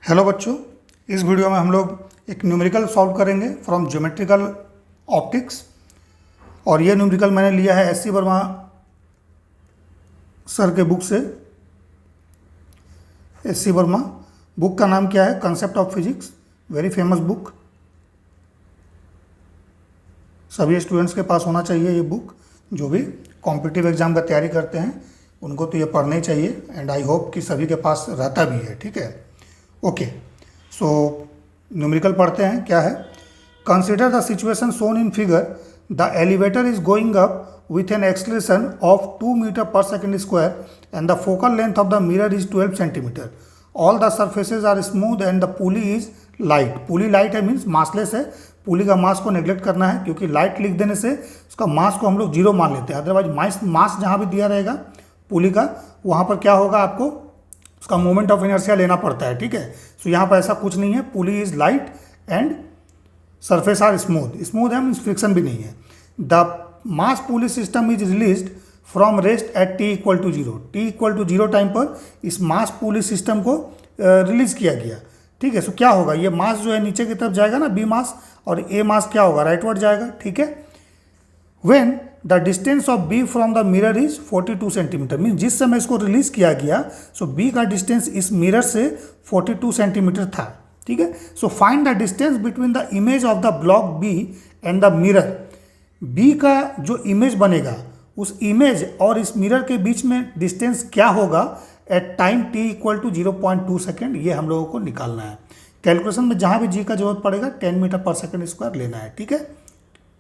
Hello बच्चों, इस video में हम लोग एक न्यूमेरिकल सॉल्व करेंगे फ्रॉम ज्योमेट्रिकल ऑप्टिक्स। और ये न्यूमेरिकल मैंने लिया है एस सी वर्मा सर के बुक से। एस सी वर्मा बुक का नाम क्या है? Concept of physics, very famous book. सभी स्टूडेंट्स के पास होना चाहिए ये बुक। जो भी कॉम्पिटिटिव एग्जाम का तैयारी करते हैं उनको तो ये पढ़ना ही चाहिए, एंड आई होप कि सभी के पास रहता भी है। ठीक है, ओके। सो न्यूमेरिकल पढ़ते हैं। क्या है? Consider the situation shown in figure. The elevator is going up with an acceleration of 2 metre per second square and the focal length of the mirror is 12 centimetre. All the surfaces are smooth and the pulley is light. Pulley light है means massless है। Pulley का मास को neglect करना है, क्योंकि light लिख देने से उसका मास को हम लोग जीरो मान लेते हैं। अदरवाइज मास जहाँ भी दिया रहेगा पुली का, वहाँ पर क्या होगा, आपको उसका मोमेंट ऑफ इनर्शिया लेना पड़ता है। ठीक है, सो यहाँ पर ऐसा कुछ नहीं है। Pulley is light and surface are smooth. Smooth है मीन्स फ्रिक्शन भी नहीं है। The mass pulley system is released from rest at t equal to zero. T equal to zero time पर इस मास पुली सिस्टम को रिलीज किया गया। ठीक है, सो क्या होगा, ये मास जो है नीचे की तरफ जाएगा ना, बी मास, और ए मास क्या होगा, राइटवर्ड जाएगा। ठीक है, when the distance of B from the mirror is 42 centimetre. Mean जिस समय इसको रिलीज किया गया, सो बी का डिस्टेंस इस मिरर से 42 सेंटीमीटर था। ठीक है, so find the distance between the image of the block B and the mirror. B का जो इमेज बनेगा, उस इमेज और इस मिरर के बीच में डिस्टेंस क्या होगा at time t equal to 0.2 second. ये हम लोगों को निकालना है। कैलकुलेशन में जहाँ भी जी का जरूरत पड़ेगा 10 मीटर पर सेकेंड स्क्वायर लेना है। ठीक है,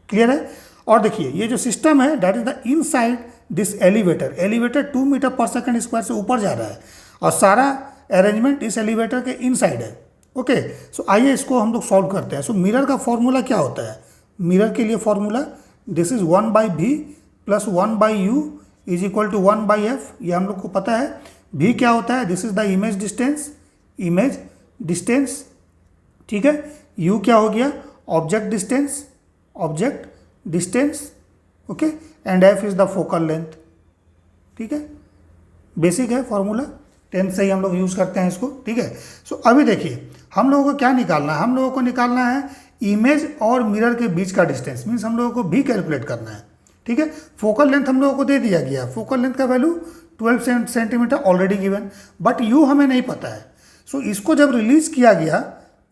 क्लियर है? और देखिए ये जो सिस्टम है, that is the inside this elevator. Elevator 2 metre per second square से ऊपर जा रहा है और सारा अरेंजमेंट इस एलिवेटर के इनसाइड है। ओके, सो आइए इसको हम लोग सॉल्व करते हैं। सो मिरर का फॉर्मूला क्या होता है? मिरर के लिए formula this is 1/v plus 1/u is equal to 1/f। ये हम लोग को पता है। v क्या होता है? This is the image distance, image distance. ठीक है, u क्या हो गया? Object distance, object distance. Okay, and f is the focal length. ठीक है, बेसिक है फॉर्मूला, 10th से ही हम लोग यूज करते हैं इसको। ठीक है, सो अभी देखिए हम लोगों को क्या निकालना है। हम लोगों को निकालना है इमेज और मिरर के बीच का डिस्टेंस, मीन्स हम लोगों को भी कैलकुलेट करना है। ठीक है, फोकल लेंथ हम लोगों को दे दिया गया। फोकल लेंथ का value 12 centimetre already given, but you हमें नहीं पता है। सो इसको जब रिलीज किया गया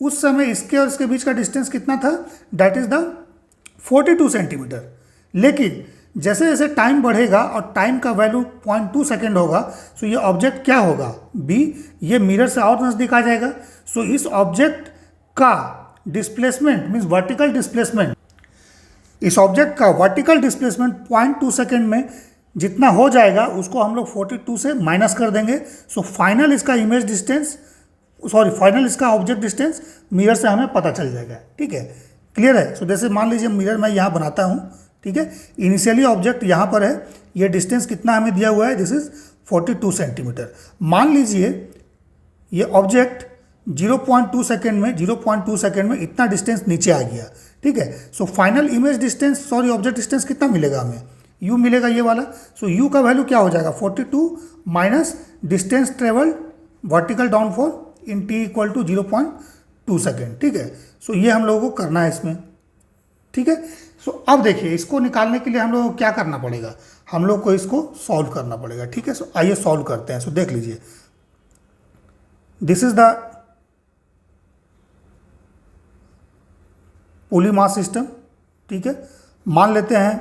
उस समय इसके और इसके बीच का डिस्टेंस कितना था? That is the 42 centimetre. लेकिन जैसे जैसे टाइम बढ़ेगा और टाइम का वैल्यू 0.2 सेकेंड होगा, सो ये ऑब्जेक्ट क्या होगा, बी, ये मिरर से और नज़दीक आ जाएगा। सो इस ऑब्जेक्ट का डिस्प्लेसमेंट मीन्स वर्टिकल डिस्प्लेसमेंट, इस ऑब्जेक्ट का वर्टिकल डिस्प्लेसमेंट 0.2 सेकेंड में जितना हो जाएगा उसको हम लोग 42 से माइनस कर देंगे। सो फाइनल इसका इमेज डिस्टेंस, सॉरी फाइनल इसका ऑब्जेक्ट डिस्टेंस मिरर से हमें पता चल जाएगा। ठीक है, क्लियर है? सो जैसे मान लीजिए मिरर मैं यहाँ बनाता हूँ। ठीक है, इनिशियली ऑब्जेक्ट यहाँ पर है, ये डिस्टेंस कितना हमें दिया हुआ है, दिस इज 42 सेंटीमीटर। मान लीजिए ये ऑब्जेक्ट 0.2 सेकेंड में इतना डिस्टेंस नीचे आ गया। ठीक है, so final image distance, sorry object distance कितना मिलेगा हमें, u मिलेगा ये वाला। सो u का वैल्यू क्या हो जाएगा, 42 minus distance travel vertical downfall in t equal to 0.2 second. ठीक है, सो ये हम लोगों को करना है इसमें। ठीक है, सो अब देखिए इसको निकालने के लिए हम लोग को क्या करना पड़ेगा, हम लोग को इसको सॉल्व करना पड़ेगा। ठीक है, सो आइए सॉल्व करते हैं। सो देख लीजिए, this is the pulley mass system. ठीक है, मान लेते हैं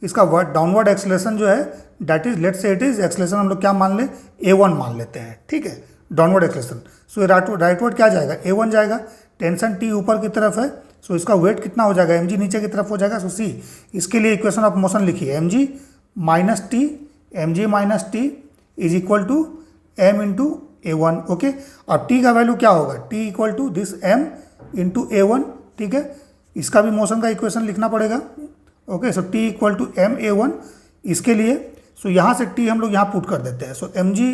इसका डाउनवर्ड एक्सेलरेशन जो है that is, let's say it is acceleration हम लोग क्या मान लें, a1 मान लेते हैं। ठीक है, डाउनवर्ड एक्सेलरेशन। सो राइटवर्ड क्या जाएगा, a1 जाएगा। टेंशन t ऊपर की तरफ है, सो इसका वेट कितना हो जाएगा, mg नीचे की तरफ हो जाएगा। सो c, इसके लिए इक्वेशन ऑफ मोशन लिखिए, mg minus t is equal to m into a1। Okay, और t का वैल्यू क्या होगा, t equal to this m into a1। ठीक है, इसका भी मोशन का इक्वेशन लिखना पड़ेगा। Okay, so t equal to m a1 इसके लिए। सो यहाँ से t हम लोग यहाँ पुट कर देते हैं। So mg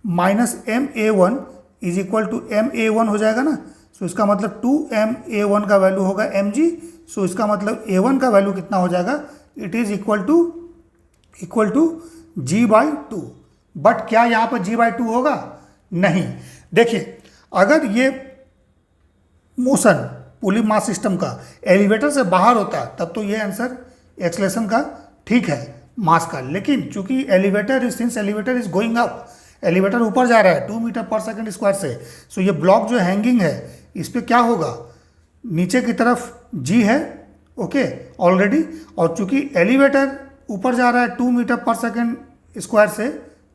minus m a1 is equal to m a1 हो जाएगा ना। सो इसका मतलब 2m a1 का वैल्यू होगा mg। सो इसका मतलब a1 का वैल्यू कितना हो जाएगा, it is equal to g/2। But क्या यहाँ पर g/2 होगा? नहीं। देखिए अगर ये मोशन पुली मास सिस्टम का एलिवेटर से बाहर होता तब तो ये आंसर एक्सलेशन का ठीक है मास का, लेकिन चूंकि since elevator is going up, elevator ऊपर जा रहा है 2 मीटर पर सेकंड स्क्वायर से, सो ये ब्लॉक जो हैंगिंग है इस पर क्या होगा, नीचे की तरफ जी है, ओके ऑलरेडी, और चूंकि एलिवेटर ऊपर जा रहा है 2 मीटर पर सेकंड स्क्वायर से,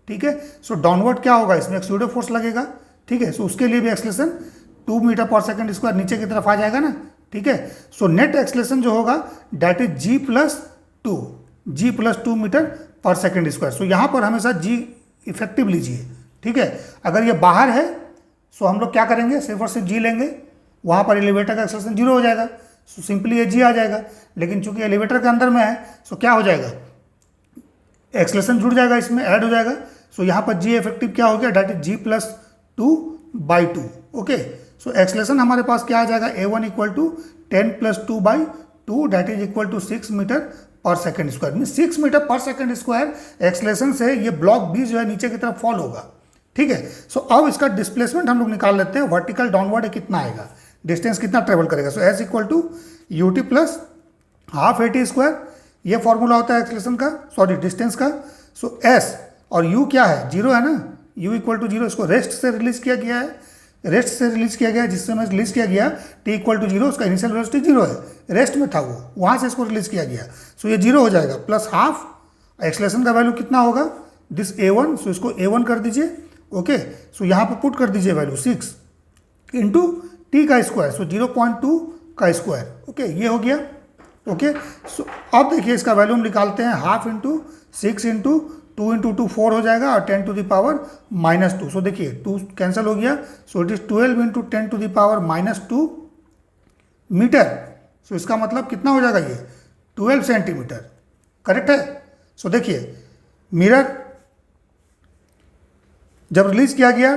ठीक है, सो डाउनवर्ड क्या होगा, इसमें एक स्यूडो फोर्स लगेगा, ठीक है, सो उसके लिए भी acceleration 2 metre per second square नीचे की तरफ आ जाएगा ना, ठीक है, सो नेट एक्सलेशन जो होगा that is g plus 2 metre per second square. So यहाँ पर हमेशा जी इफेक्टिव लीजिए, ठीक है, अगर ये बाहर है सो हम लोग क्या करेंगे, सिर्फ और सिर्फ जी लेंगे, वहाँ पर एलिवेटर का एक्सलेशन 0 हो जाएगा, सो सिंपली ये जी आ जाएगा, लेकिन चूंकि एलिवेटर के अंदर में है सो क्या हो जाएगा, एक्सलेशन जुड़ जाएगा, इसमें ऐड हो जाएगा, सो यहाँ पर जी इफेक्टिव क्या हो गया, that is g plus 2/2, okay, so acceleration हमारे पास क्या आ जाएगा, A1 equal to 10 plus 2/2 that is equal to 6 metre per second square, mean 6 metre per second square acceleration से ये ब्लॉक बी जो है नीचे की तरफ फॉल होगा, ठीक है। सो अब इसका डिस्प्लेसमेंट हम लोग निकाल लेते हैं, वर्टिकल डाउनवर्ड कितना आएगा, डिस्टेंस कितना ट्रेवल करेगा, so S equal to UT plus half AT square, ये फॉर्मूला होता है एक्सलेशन का, सॉरी डिस्टेंस का, सो एस और यू क्या है, 0 है ना, u इक्वल टू 0, इसको रेस्ट से रिलीज किया गया है, रेस्ट से रिलीज किया गया है, जिस समय रिलीज किया गया t इक्वल टू 0, उसका इनिशियल वेलोसिटी 0 है, रेस्ट में था वो, वहाँ से इसको रिलीज किया गया, सो ये 0 हो जाएगा, प्लस हाफ एक्सलेशन का वैल्यू कितना होगा, दिस A1, सो इसको A1 कर दीजिए, ओके, सो यहाँ पर पुट कर दीजिए वैल्यू 6 इंटू टी का स्क्वायर, सो 0.2 का स्क्वायर, ओके, ये हो गया, ओके, सो अब देखिए इसका वैल्यू हम निकालते हैं, हाफ इंटू 6 इंटू 2 इंटू 2 4 हो जाएगा, और 10 टू द पावर -2, सो देखिए 2 कैंसिल हो गया, so it is 12 into 10 to the power -2 metre, so इसका मतलब कितना हो जाएगा, ये 12 सेंटीमीटर, करेक्ट है। सो देखिए मिरर जब रिलीज किया गया,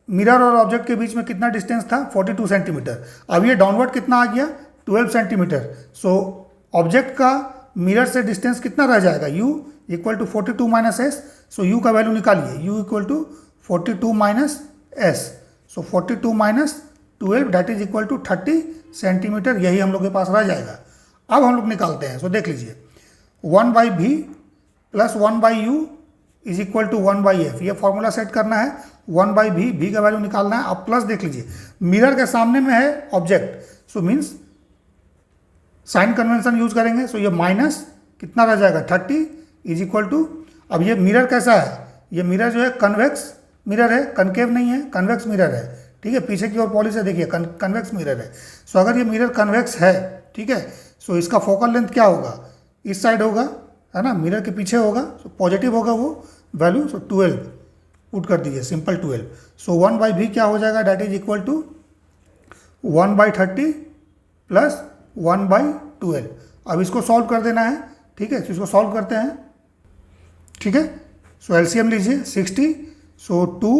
मिरर और ऑब्जेक्ट के बीच में कितना डिस्टेंस था, 42 सेंटीमीटर, अब ये डाउनवर्ड कितना आ गया, 12 सेंटीमीटर, सो ऑब्जेक्ट का मिरर से डिस्टेंस कितना रह जाएगा, u equal to 42 minus s, so u का वैल्यू निकालिए, u equal to 42 minus s, so 42 minus 12 that is equal to 30 centimetre, यही हम लोग के पास रह जाएगा। अब हम लोग निकालते हैं, सो देख लीजिए 1/v plus 1/u is equal to 1/f, ये फॉर्मूला सेट करना है, 1/v, v का वैल्यू निकालना है, अब प्लस देख लीजिए मिरर के सामने में है object, so means sign convention use करेंगे, सो ये माइनस कितना रह जाएगा 30 इज इक्वल टू, अब ये मिरर कैसा है, ये मिरर जो है कन्वेक्स मिरर है, कनकेव नहीं है, कन्वेक्स मिरर है, ठीक है, पीछे की ओर पॉलिश है, देखिए कन्वेक्स मिरर है, सो अगर ये मिरर कन्वेक्स है, ठीक है, सो इसका फोकल लेंथ क्या होगा, इस साइड होगा, है ना, मिरर के पीछे होगा, सो पॉजिटिव होगा वो वैल्यू, सो 12 पुट कर दीजिए, सिंपल 12, सो 1/v क्या हो जाएगा, that is equal to 1/30 plus 1/12, अब इसको सॉल्व कर देना है, ठीक है, तो इसको सॉल्व करते हैं, ठीक है, सो एलसीएम लीजिए 60, सो 2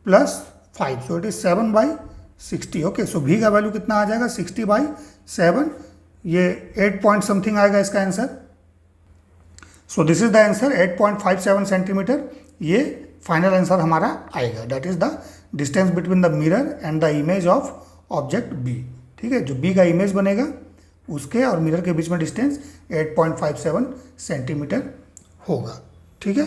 plus 5, so it is 7/60, okay, so v का वैल्यू कितना आ जाएगा 60/7, ये 8 पॉइंट समथिंग आएगा इसका answer, so this is the answer 8.57 centimetre, ये फाइनल आंसर हमारा आएगा, that is the distance between the mirror and the image of object B, ठीक है, जो बी का इमेज बनेगा उसके और मिरर के बीच में डिस्टेंस 8.57 सेंटीमीटर होगा, ठीक है।